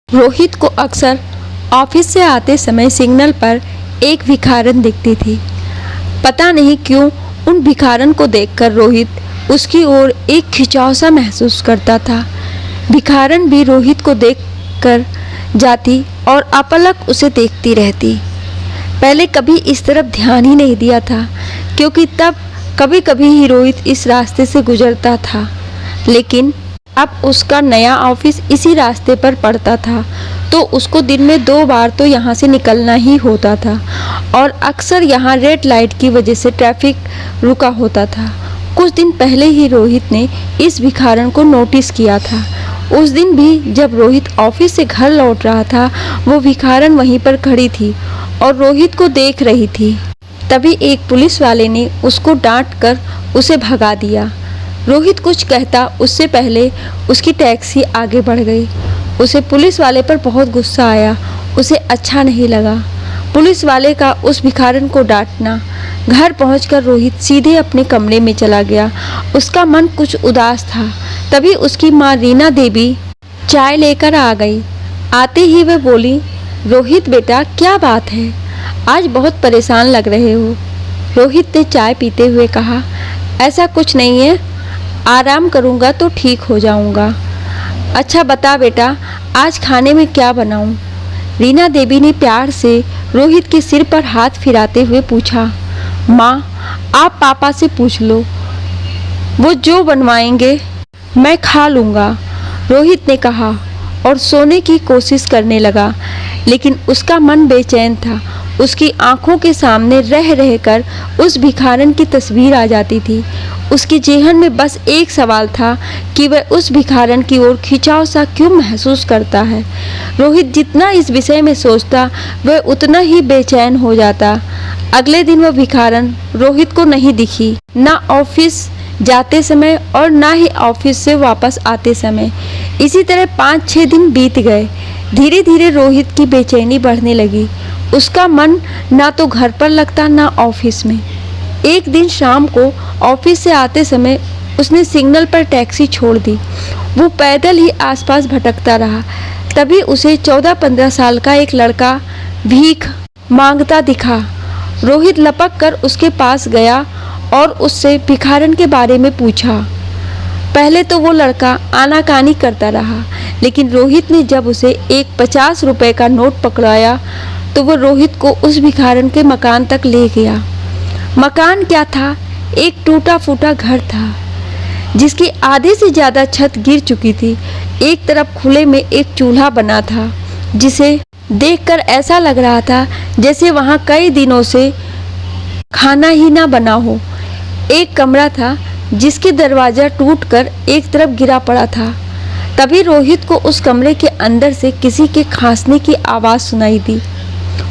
रोहित को अक्सर ऑफिस से आते समय सिग्नल पर एक भिखारन दिखती थी। पता नहीं क्यों उन भिखारन को देखकर रोहित उसकी ओर एक खिंचाव सा महसूस करता था। भिखारन भी रोहित को देखकर जाती और अपलक उसे देखती रहती। पहले कभी इस तरफ ध्यान ही नहीं दिया था, क्योंकि तब कभी कभी ही रोहित इस रास्ते से गुजरता था, लेकिन अब उसका नया ऑफिस इसी रास्ते पर पड़ता था, तो उसको दिन में 2 बार तो यहाँ से निकलना ही होता था और अक्सर यहाँ रेड लाइट की वजह से ट्रैफिक रुका होता था। कुछ दिन पहले ही रोहित ने इस भिखारन को नोटिस किया था। उस दिन भी जब रोहित ऑफिस से घर लौट रहा था, वो भिखारन वहीं पर खड़ी थी और रोहित को देख रही थी। तभी एक पुलिस वाले ने उसको डांट कर उसे भगा दिया। रोहित कुछ कहता उससे पहले उसकी टैक्सी आगे बढ़ गई। उसे पुलिस वाले पर बहुत गुस्सा आया। उसे अच्छा नहीं लगा पुलिस वाले का उस भिखारन को डांटना। घर पहुंचकर रोहित सीधे अपने कमरे में चला गया। उसका मन कुछ उदास था। तभी उसकी माँ रीना देवी चाय लेकर आ गई। आते ही वह बोली, रोहित बेटा, क्या बात है, आज बहुत परेशान लग रहे हो। रोहित ने चाय पीते हुए कहा, ऐसा कुछ नहीं है, आराम करूँगा तो ठीक हो जाऊँगा। अच्छा बता बेटा, आज खाने में क्या बनाऊँ? रीना देवी ने प्यार से रोहित के सिर पर हाथ फिराते हुए पूछा। माँ, आप पापा से पूछ लो, वो जो बनवाएंगे मैं खा लूँगा, रोहित ने कहा और सोने की कोशिश करने लगा, लेकिन उसका मन बेचैन था। उसकी आंखों के सामने रह रहकर उस भिखारन की तस्वीर आ जाती थी। उसके जेहन में बस एक सवाल था कि वह उस भिखारन की ओर खिंचाव सा क्यों महसूस करता है। रोहित जितना इस विषय में सोचता, वह उतना ही बेचैन हो जाता। अगले दिन वह भिखारन रोहित को नहीं दिखी, ना ऑफिस जाते समय और ना ही ऑफिस से वापस आते समय। इसी तरह 5-6 दिन बीत गए। धीरे धीरे रोहित की बेचैनी बढ़ने लगी। उसका मन ना तो घर पर लगता, ना ऑफिस में। एक दिन शाम को ऑफिस से आते समय उसने सिग्नल पर टैक्सी छोड़ दी। वो पैदल ही आसपास भटकता रहा। तभी उसे 14-15 साल का एक लड़का भीख मांगता दिखा। रोहित लपक कर उसके पास गया और उससे भिखारन के बारे में पूछा। पहले तो वो लड़का आनाकानी करता रहा, लेकिन रोहित ने जब उसे एक 50 रुपए का नोट पकड़ाया तो वो रोहित को उस भिखारन के मकान तक ले गया। मकान क्या था, एक टूटा फूटा घर था जिसकी आधे से ज़्यादा छत गिर चुकी थी। एक तरफ खुले में एक चूल्हा बना था, जिसे देखकर ऐसा लग रहा था जैसे वहाँ कई दिनों से खाना ही ना बना हो। एक कमरा था जिसके दरवाज़ा टूटकर एक तरफ गिरा पड़ा था। तभी रोहित को उस कमरे के अंदर से किसी के खांसने की आवाज़ सुनाई दी।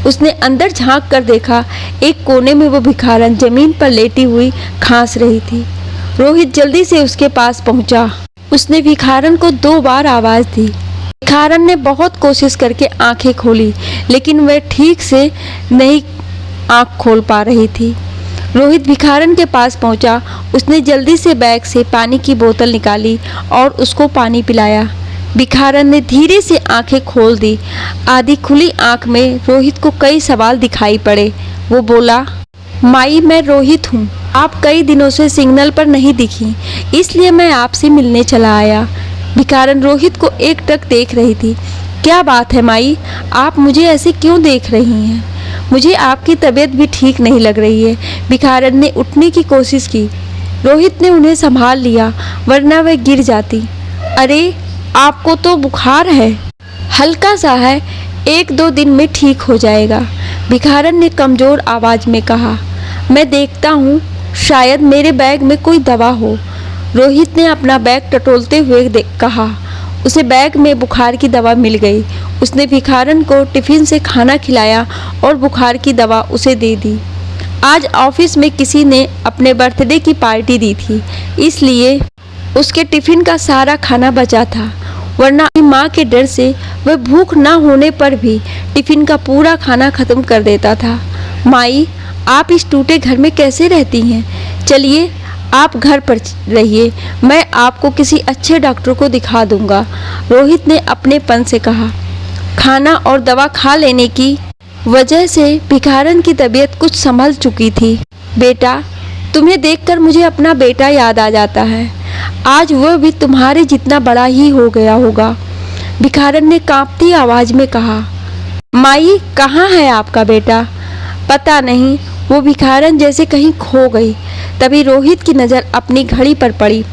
उसने अंदर झांक कर देखा, एक कोने में वो भिखारन जमीन पर लेटी हुई खांस रही थी। रोहित जल्दी से उसके पास पहुंचा। उसने भिखारन को 2 बार आवाज़ दी। भिखारन ने बहुत कोशिश करके आंखें खोली, लेकिन वह ठीक से नहीं आंख खोल पा रही थी। रोहित भिखारन के पास पहुंचा। उसने जल्दी से बैग से पानी की बोतल निकाली और उसको पानी पिलाया। भिखारन ने धीरे से आंखें खोल दी। आधी खुली आंख में रोहित को कई सवाल दिखाई पड़े। वो बोला, माई, मैं रोहित हूँ। आप कई दिनों से सिग्नल पर नहीं दिखी, इसलिए मैं आपसे मिलने चला आया। भिखारन रोहित को एकटक देख रही थी। क्या बात है माई, आप मुझे ऐसे क्यों देख रही हैं? मुझे आपकी तबीयत भी ठीक नहीं लग रही है। भिखारन ने उठने की कोशिश की। रोहित ने उन्हें संभाल लिया, वरना वह गिर जाती। अरे, आपको तो बुखार है। हल्का सा है, 1-2 दिन में ठीक हो जाएगा, भिखारन ने कमज़ोर आवाज़ में कहा। मैं देखता हूँ, शायद मेरे बैग में कोई दवा हो। रोहित ने अपना बैग टटोलते हुए कहा। उसे बैग में बुखार की दवा मिल गई। उसने भिखारन को टिफ़िन से खाना खिलाया और बुखार की दवा उसे दे दी। आज ऑफिस में किसी ने अपने बर्थडे की पार्टी दी थी, इसलिए उसके टिफ़िन का सारा खाना बचा था, वरना अपनी माँ के डर से वह भूख ना होने पर भी टिफ़िन का पूरा खाना ख़त्म कर देता था। माई, आप इस टूटे घर में कैसे रहती हैं? चलिए, आप घर पर रहिए, मैं आपको किसी अच्छे डॉक्टर को दिखा दूंगा, रोहित ने अपनेपन से कहा। खाना और दवा खा लेने की वजह से भिखारन की तबीयत कुछ संभल चुकी थी। बेटा, तुम्हें देखकर मुझे अपना बेटा याद आ जाता है। आज वह भी तुम्हारे जितना बड़ा ही हो गया होगा। भिखारन ने कांपती आवाज में कहा। माई, कहाँ है आपका बेटा? पता नहीं, वो भिखारन जैसे कहीं खो गई। तभी रोहित की नज़र अपनी घड़ी पर पड़ी।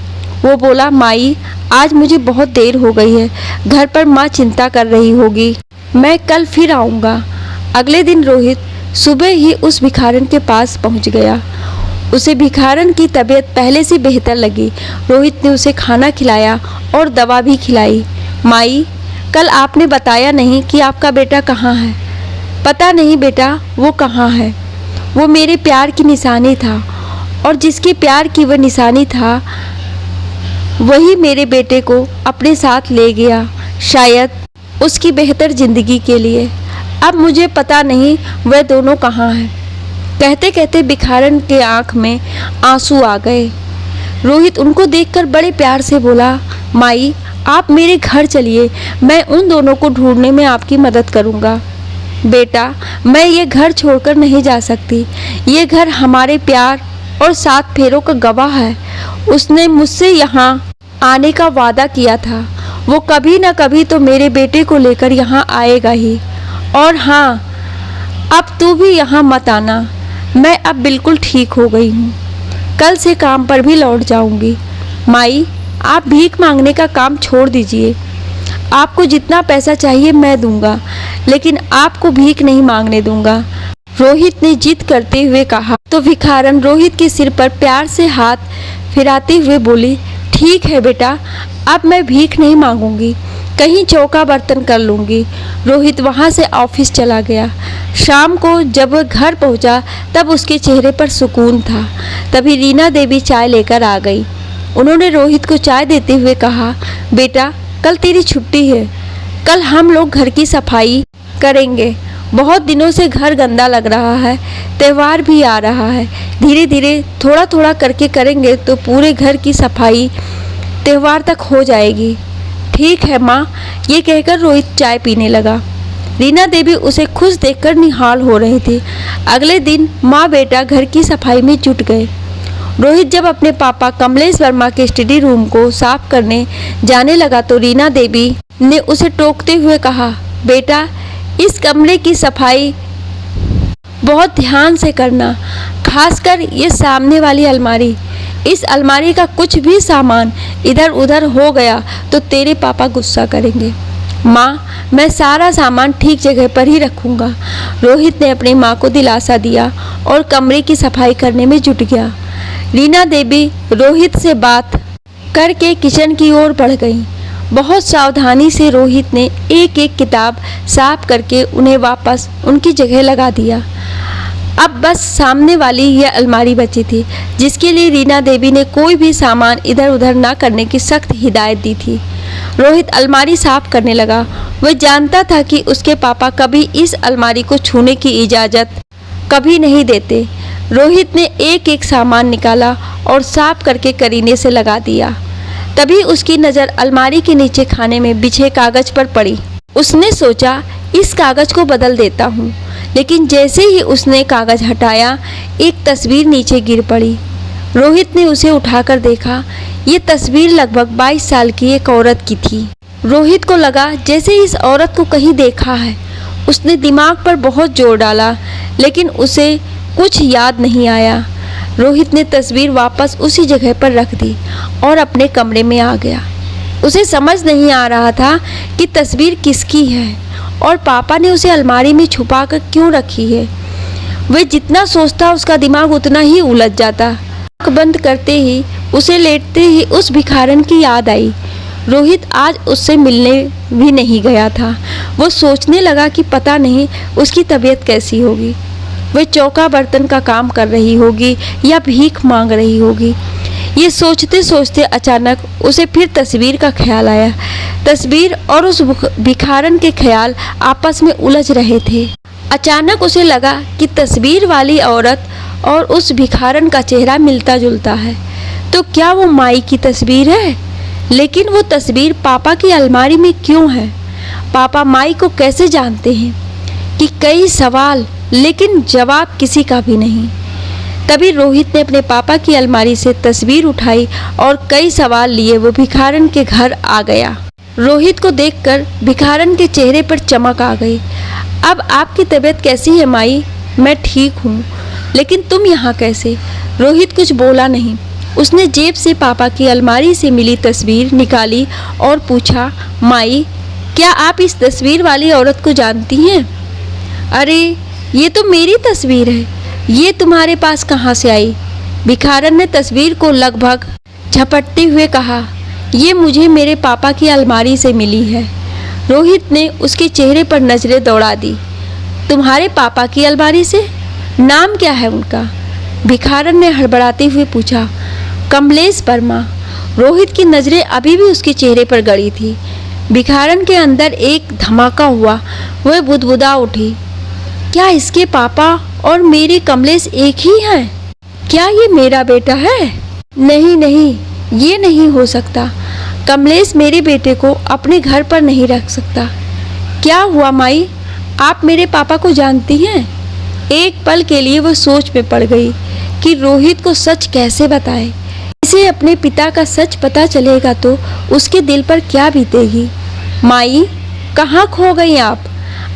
वो बोला, माई, आज मुझे बहुत देर हो गई है। घर पर माँ चिंता कर रही होगी। मैं कल फिर आऊँगा। अगले दिन रोहित सुबह ही उस भिखारन के पास पहुँच गया। उसे भिखारन की तबीयत पहले से बेहतर लगी। रोहित ने उसे खाना खिलाया और दवा भी खिलाई। माई, कल आपने बताया नहीं कि आपका बेटा कहाँ है। पता नहीं बेटा, वो कहाँ है। वो मेरे प्यार की निशानी था और जिसके प्यार की वह निशानी था वही मेरे बेटे को अपने साथ ले गया, शायद उसकी बेहतर ज़िंदगी के लिए। अब मुझे पता नहीं वह दोनों कहाँ हैं। कहते कहते भिखारन के आँख में आंसू आ गए। रोहित उनको देखकर बड़े प्यार से बोला, माई, आप मेरे घर चलिए, मैं उन दोनों को ढूंढने में आपकी मदद करूँगा। बेटा, मैं ये घर छोड़कर नहीं जा सकती। ये घर हमारे प्यार और 7 फेरों का गवाह है। उसने मुझसे यहाँ आने का वादा किया था। वो कभी ना कभी तो मेरे बेटे को लेकर यहाँ आएगा ही। और हाँ, अब तू भी यहाँ मत आना। मैं अब बिल्कुल ठीक हो गई हूँ। कल से काम पर भी लौट जाऊँगी। माई, आप भीख मांगने का काम छोड़ दीजिए। आपको जितना पैसा चाहिए मैं दूंगा, लेकिन आपको भीख नहीं मांगने दूंगा। रोहित ने जिद करते हुए कहा। तो भिखारन रोहित के सिर पर प्यार से हाथ फिराते हुए बोली, ठीक है बेटा, अब मैं भीख नहीं मांगूंगी, कहीं चौका बर्तन कर लूँगी। रोहित वहाँ से ऑफिस चला गया। शाम को जब वह घर पहुँचा तब उसके चेहरे पर सुकून था। तभी रीना देवी चाय लेकर आ गई। उन्होंने रोहित को चाय देते हुए कहा, बेटा, कल तेरी छुट्टी है। कल हम लोग घर की सफाई करेंगे। बहुत दिनों से घर गंदा लग रहा है। त्यौहार भी आ रहा है। धीरे धीरे थोड़ा थोड़ा करके करेंगे तो पूरे घर की सफाई त्यौहार तक हो जाएगी। ठीक है माँ, ये कहकर रोहित चाय पीने लगा। रीना देवी उसे खुश देखकर निहाल हो रही थी। अगले दिन माँ बेटा घर की सफाई में जुट गए। रोहित जब अपने पापा कमलेश वर्मा के स्टडी रूम को साफ करने जाने लगा तो रीना देवी ने उसे टोकते हुए कहा, बेटा, इस कमरे की सफाई बहुत ध्यान से करना, खासकर ये सामने वाली अलमारी। इस अलमारी का कुछ भी सामान इधर उधर हो गया तो तेरे पापा गुस्सा करेंगे। माँ, मैं सारा सामान ठीक जगह पर ही रखूँगा। रोहित ने अपनी माँ को दिलासा दिया और कमरे की सफाई करने में जुट गया। रीना देवी रोहित से बात करके किचन की ओर बढ़ गई। बहुत सावधानी से रोहित ने एक एक किताब साफ करके उन्हें वापस उनकी जगह लगा दिया। अब बस सामने वाली यह अलमारी बची थी, जिसके लिए रीना देवी ने कोई भी सामान इधर उधर ना करने की सख्त हिदायत दी थी। रोहित अलमारी साफ करने लगा। वह जानता था कि उसके पापा कभी इस अलमारी को छूने की इजाज़त कभी नहीं देते। रोहित ने एक एक सामान निकाला और साफ करके करीने से लगा दिया। तभी उसकी नज़र अलमारी के नीचे खाने में बिछे कागज पर पड़ी। उसने सोचा, इस कागज को बदल देता हूँ, लेकिन जैसे ही उसने कागज हटाया एक तस्वीर नीचे गिर पड़ी। रोहित ने उसे उठाकर देखा। ये तस्वीर लगभग 22 साल की एक औरत की थी। रोहित को लगा जैसे इस औरत को कहीं देखा है। उसने दिमाग पर बहुत जोर डाला, लेकिन उसे कुछ याद नहीं आया। रोहित ने तस्वीर वापस उसी जगह पर रख दी और अपने कमरे में आ गया। उसे समझ नहीं आ रहा था कि तस्वीर किसकी है और पापा ने उसे अलमारी में छुपा कर क्यों रखी है। वह जितना सोचता उसका दिमाग उतना ही उलझ जाता। आँख बंद करते ही उसे लेटते ही उस भिखारन की याद आई। रोहित आज उससे मिलने भी नहीं गया था। वो सोचने लगा कि पता नहीं उसकी तबीयत कैसी होगी। वह चौका बर्तन का काम कर रही होगी या भीख मांग रही होगी। ये सोचते सोचते अचानक उसे फिर तस्वीर का ख्याल आया। तस्वीर और उस भिखारन के ख्याल आपस में उलझ रहे थे। अचानक उसे लगा कि तस्वीर वाली औरत और उस भिखारन का चेहरा मिलता जुलता है। तो क्या वो माई की तस्वीर है? लेकिन वो तस्वीर पापा की अलमारी में क्यों है? पापा माई को कैसे जानते हैं कि कई सवाल लेकिन जवाब किसी का भी नहीं। तभी रोहित ने अपने पापा की अलमारी से तस्वीर उठाई और कई सवाल लिए वो भिखारन के घर आ गया। रोहित को देखकर भिखारन के चेहरे पर चमक आ गई। अब आपकी तबीयत कैसी है माई? मैं ठीक हूँ, लेकिन तुम यहाँ कैसे? रोहित कुछ बोला नहीं। उसने जेब से पापा की अलमारी से मिली तस्वीर निकाली और पूछा, माई क्या आप इस तस्वीर वाली औरत को जानती हैं? अरे ये तो मेरी तस्वीर है, ये तुम्हारे पास कहाँ से आई? भिखारन ने तस्वीर को लगभग झपटते हुए कहा, ये मुझे मेरे पापा की अलमारी से मिली है। रोहित ने उसके चेहरे पर नजरें दौड़ा दी। तुम्हारे पापा की अलमारी से? नाम क्या है उनका? भिखारन ने हड़बड़ाते हुए पूछा। कमलेश वर्मा। रोहित की नजरें अभी भी उसके चेहरे पर गड़ी थी। भिखारन के अंदर एक धमाका हुआ। वह बुदबुदा उठी, क्या इसके पापा और मेरे कमलेश एक ही हैं? क्या ये मेरा बेटा है? नहीं नहीं, ये नहीं हो सकता। कमलेश मेरे बेटे को अपने घर पर नहीं रख सकता। क्या हुआ माई, आप मेरे पापा को जानती हैं? एक पल के लिए वो सोच में पड़ गई कि रोहित को सच कैसे बताए। इसे अपने पिता का सच पता चलेगा तो उसके दिल पर क्या बीतेगी। माई कहाँ खो गई आप?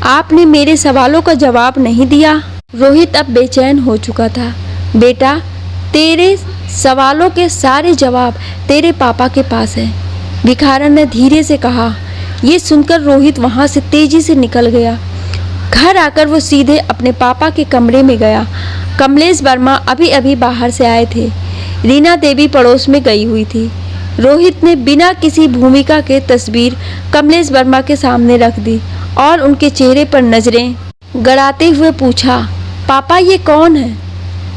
आपने मेरे सवालों का जवाब नहीं दिया। रोहित अब बेचैन हो चुका था। बेटा तेरे सवालों के सारे जवाब तेरे पापा के पास हैं, भिखारन ने धीरे से कहा। ये सुनकर रोहित वहाँ से तेजी से निकल गया। घर आकर वो सीधे अपने पापा के कमरे में गया। कमलेश वर्मा अभी अभी बाहर से आए थे। रीना देवी पड़ोस में गई हुई थी। रोहित ने बिना किसी भूमिका के तस्वीर कमलेश वर्मा के सामने रख दी और उनके चेहरे पर नजरें गड़ाते हुए पूछा, पापा ये कौन है?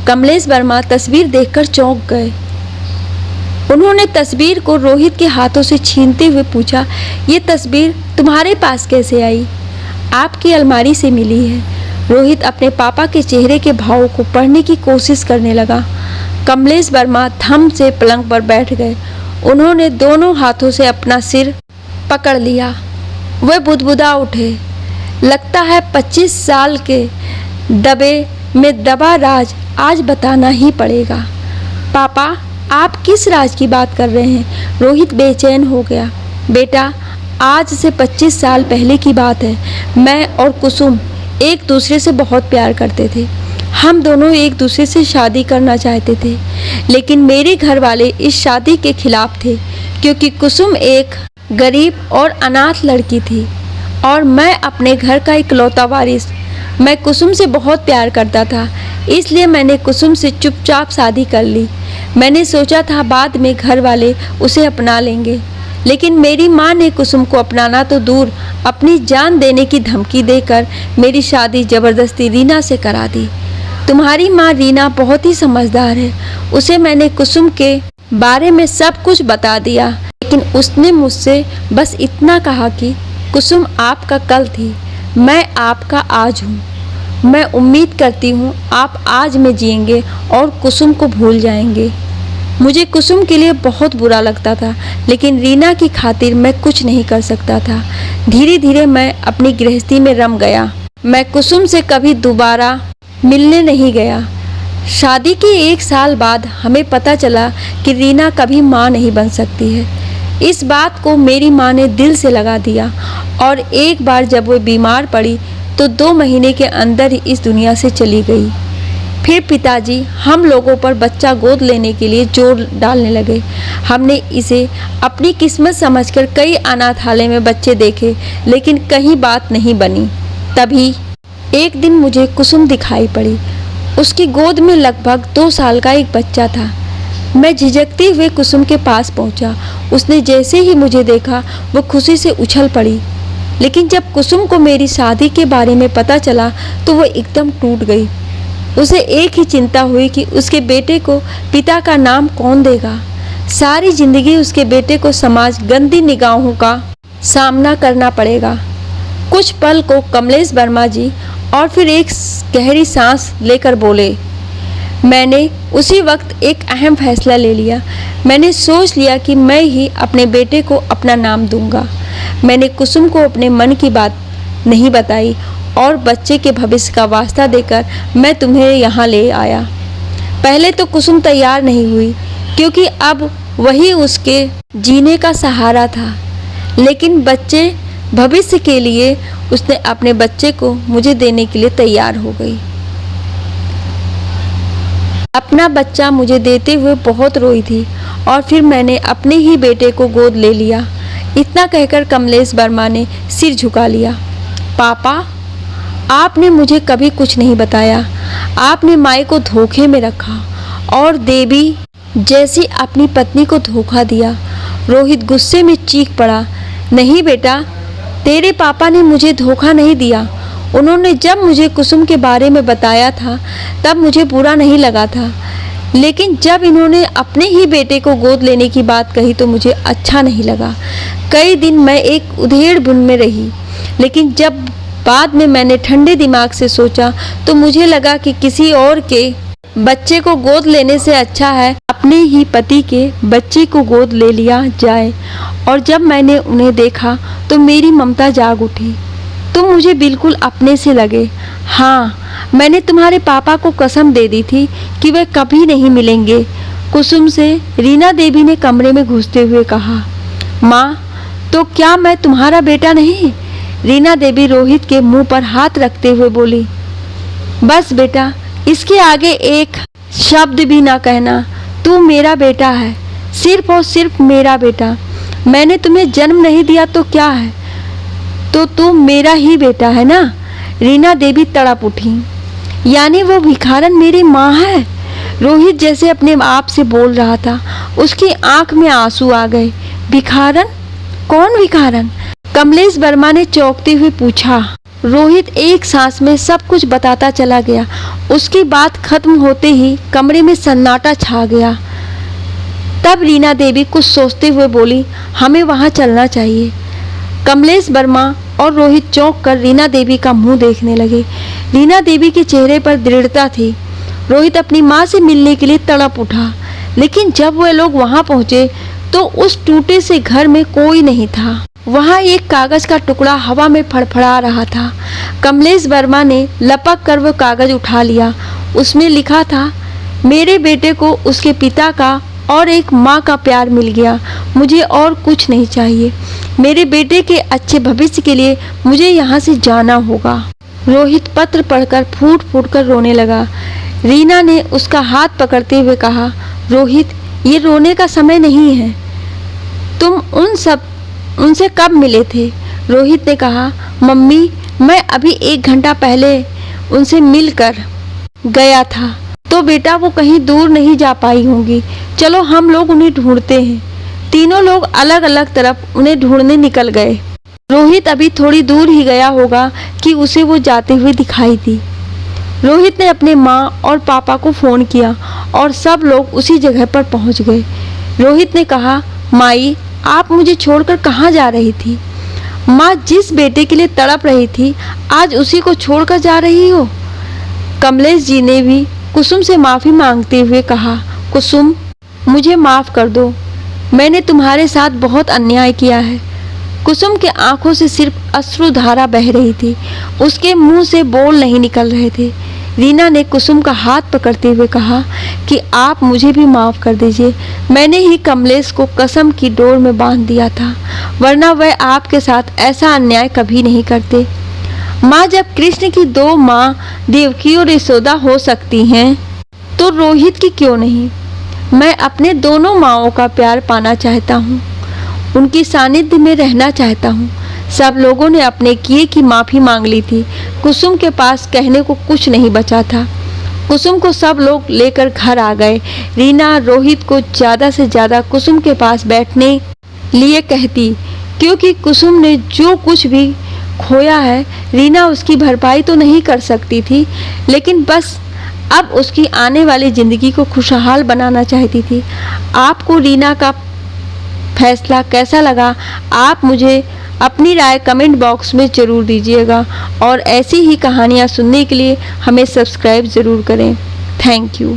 कमलेश वर्मा तस्वीर देखकर चौंक गए। उन्होंने तस्वीर को रोहित के हाथों से छीनते हुए पूछा, ये तस्वीर तुम्हारे पास कैसे आई? आपकी अलमारी से मिली है। रोहित अपने पापा के चेहरे के भावों को पढ़ने की कोशिश करने लगा। कमलेश वर्मा थम से पलंग पर बैठ गए। उन्होंने दोनों हाथों से अपना सिर पकड़ लिया। वह बुदबुदा उठे, लगता है 25 साल के दबे में दबा राज आज बताना ही पड़ेगा। पापा आप किस राज की बात कर रहे हैं? रोहित बेचैन हो गया। बेटा आज से 25 साल पहले की बात है। मैं और कुसुम एक दूसरे से बहुत प्यार करते थे। हम दोनों एक दूसरे से शादी करना चाहते थे, लेकिन मेरे घर वाले इस शादी के खिलाफ थे क्योंकि कुसुम एक गरीब और अनाथ लड़की थी और मैं अपने घर का इकलौता वारिस। मैं कुसुम से बहुत प्यार करता था, इसलिए मैंने कुसुम से चुपचाप शादी कर ली। मैंने सोचा था बाद में घर वाले उसे अपना लेंगे, लेकिन मेरी माँ ने कुसुम को अपनाना तो दूर अपनी जान देने की धमकी देकर मेरी शादी ज़बरदस्ती रीना से करा दी। तुम्हारी माँ रीना बहुत ही समझदार है। उसे मैंने कुसुम के बारे में सब कुछ बता दिया, लेकिन उसने मुझसे बस इतना कहा कि कुसुम आपका कल थी, मैं आपका आज हूँ। मैं उम्मीद करती हूँ आप आज में जिएंगे और कुसुम को भूल जाएंगे। मुझे कुसुम के लिए बहुत बुरा लगता था, लेकिन रीना की खातिर मैं कुछ नहीं कर सकता था। धीरे धीरे मैं अपनी गृहस्थी में रम गया। मैं कुसुम से कभी दोबारा मिलने नहीं गया। शादी के 1 साल बाद हमें पता चला कि रीना कभी माँ नहीं बन सकती है। इस बात को मेरी माँ ने दिल से लगा दिया और एक बार जब वो बीमार पड़ी तो 2 महीने के अंदर ही इस दुनिया से चली गई। फिर पिताजी हम लोगों पर बच्चा गोद लेने के लिए जोर डालने लगे। हमने इसे अपनी किस्मत समझकर कई अनाथालय में बच्चे देखे, लेकिन कहीं बात नहीं बनी। तभी एक दिन मुझे कुसुम दिखाई पड़ी। उसकी गोद में लगभग 2 साल का एक बच्चा था। मैं झिझकते हुए कुसुम के पास पहुंचा। उसने जैसे ही मुझे देखा वो खुशी से उछल पड़ी, लेकिन जब कुसुम को मेरी शादी के बारे में पता चला तो वो एकदम टूट गई। उसे एक ही चिंता हुई कि उसके बेटे को पिता का नाम कौन देगा। सारी जिंदगी उसके बेटे को समाज गंदी निगाहों का सामना करना पड़ेगा। कुछ पल को कमलेश वर्मा जी और फिर एक गहरी सांस लेकर बोले, मैंने उसी वक्त एक अहम फैसला ले लिया। मैंने सोच लिया कि मैं ही अपने बेटे को अपना नाम दूंगा। मैंने कुसुम को अपने मन की बात नहीं बताई और बच्चे के भविष्य का वास्ता देकर मैं तुम्हें यहाँ ले आया। पहले तो कुसुम तैयार नहीं हुई, क्योंकि अब वही उसके जीने का सहारा था, लेकिन बच्चे भविष्य के लिए उसने अपने बच्चे को मुझे देने के लिए तैयार हो गई। अपना बच्चा मुझे देते हुए बहुत रोई थी और फिर मैंने अपने ही बेटे को गोद ले लिया। इतना कहकर कमलेश वर्मा ने सिर झुका लिया। पापा, आपने मुझे कभी कुछ नहीं बताया। आपने माई को धोखे में रखा और देवी जैसी अपनी पत्नी को धोखा दिया। रोहित गुस्से में चीख पड़ा। नहीं बेटा, तेरे पापा ने मुझे धोखा नहीं दिया। उन्होंने जब मुझे कुसुम के बारे में बताया था तब मुझे बुरा नहीं लगा था, लेकिन जब इन्होंने अपने ही बेटे को गोद लेने की बात कही तो मुझे अच्छा नहीं लगा। कई दिन मैं एक उधेड़-बुन में रही, लेकिन जब बाद में मैंने ठंडे दिमाग से सोचा तो मुझे लगा कि किसी और के बच्चे को गोद लेने से अच्छा है अपने ही पति के बच्चे को गोद ले लिया जाए। और जब मैंने उन्हें देखा तो मेरी ममता जाग उठी। तुम मुझे बिल्कुल अपने से लगे। हाँ, मैंने तुम्हारे पापा को कसम दे दी थी कि वे कभी नहीं मिलेंगे। कुसुम से रीना देवी ने कमरे में घुसते हुए कहा। माँ, तो क्या मैं तुम्हारा बेटा नहीं? रीना देवी रोहित के मुंह पर हाथ रखते हुए बोली। बस बेटा, इसके आगे एक शब्द भी ना कहना। तू मेरा बेटा है, सिर्फ और सिर्फ मेरा बेटा। मैंने तुम्हें जन्म नहीं दिया तो क्या है, तो तू मेरा ही बेटा है ना? रीना देवी तड़प उठी। यानी वो भिखारन मेरी माँ है? रोहित जैसे अपने आप से बोल रहा था, उसकी आंख में आंसू आ गए। भिखारन? कौन भिखारन? कमलेश वर्मा ने चौंकते हुए पूछा। रोहित एक सांस में सब कुछ बताता चला गया। उसकी बात खत्म होते ही कमरे में सन्नाटा छा गया। तब रीना देवी कुछ सोचते हुए बोली, हमें वहाँ चलना चाहिए। कमलेश वर्मा और रोहित चौंक कर रीना देवी का मुंह देखने लगे। रीना देवी के चेहरे पर दृढ़ता थी। रोहित अपनी माँ से मिलने के लिए तड़प उठा, लेकिन जब वे लोग वहाँ पहुँचे तो उस टूटे से घर में कोई नहीं था। वहाँ एक कागज का टुकड़ा हवा में फड़फड़ा रहा था। कमलेश वर्मा ने लपक कर वो कागज उठा लिया। उसमें लिखा था, मेरे बेटे को उसके पिता का और एक माँ का प्यार मिल गया। मुझे और कुछ नहीं चाहिए। मेरे बेटे के अच्छे भविष्य के लिए मुझे यहाँ से जाना होगा। रोहित पत्र पढ़कर फूट फूट कर रोने लगा। रीना ने उसका हाथ पकड़ते हुए कहा, रोहित, ये रोने का समय नहीं है। तुम उनसे कब मिले थे? रोहित ने कहा, मम्मी, मैं अभी 1 घंटा पहले उनसे मिलकर गया था। तो बेटा, वो कहीं दूर नहीं जा पाई होंगी। चलो हम लोग उन्हें ढूंढते हैं। तीनों लोग अलग अलग तरफ उन्हें ढूंढने निकल गए। रोहित अभी थोड़ी दूर ही गया होगा कि उसे वो जाते हुए दिखाई दी। रोहित ने अपने माँ और पापा को फ़ोन किया और सब लोग उसी जगह पर पहुँच गए। रोहित ने कहा, माई, आप मुझे छोड़कर कहाँ जा रही थी? माँ जिस बेटे के लिए तड़प रही थी, आज उसी को छोड़कर जा रही हो? कमलेश जी ने भी कुसुम से माफ़ी मांगते हुए कहा, कुसुम, मुझे माफ़ कर दो। मैंने तुम्हारे साथ बहुत अन्याय किया है। कुसुम के आंखों से सिर्फ अश्रुधारा बह रही थी। उसके मुंह से बोल नहीं निकल रहे थे। रीना ने कुसुम का हाथ पकड़ते हुए कहा कि आप मुझे भी माफ़ कर दीजिए। मैंने ही कमलेश को कसम की डोर में बांध दिया था, वरना वह आपके साथ ऐसा अन्याय कभी नहीं करते। माँ, जब कृष्ण की 2 माँ देवकी और यशोदा हो सकती हैं, तो रोहित की क्यों नहीं? मैं अपने दोनों माँओं का प्यार पाना चाहता हूँ, उनकी सानिध्य में रहना चाहता हूँ। सब लोगों ने अपने किए की माफ़ी मांग ली थी। कुसुम के पास कहने को कुछ नहीं बचा था। कुसुम को सब लोग लेकर घर आ गए। रीना रोहित को ज़्यादा से ज़्यादा कुसुम के पास बैठने लिए कहती, क्योंकि कुसुम ने जो कुछ भी खोया है, रीना उसकी भरपाई तो नहीं कर सकती थी, लेकिन बस अब उसकी आने वाली ज़िंदगी को खुशहाल बनाना चाहती थी। आपको रीना का फैसला कैसा लगा? आप मुझे अपनी राय कमेंट बॉक्स में ज़रूर दीजिएगा और ऐसी ही कहानियाँ सुनने के लिए हमें सब्सक्राइब ज़रूर करें। Thank you.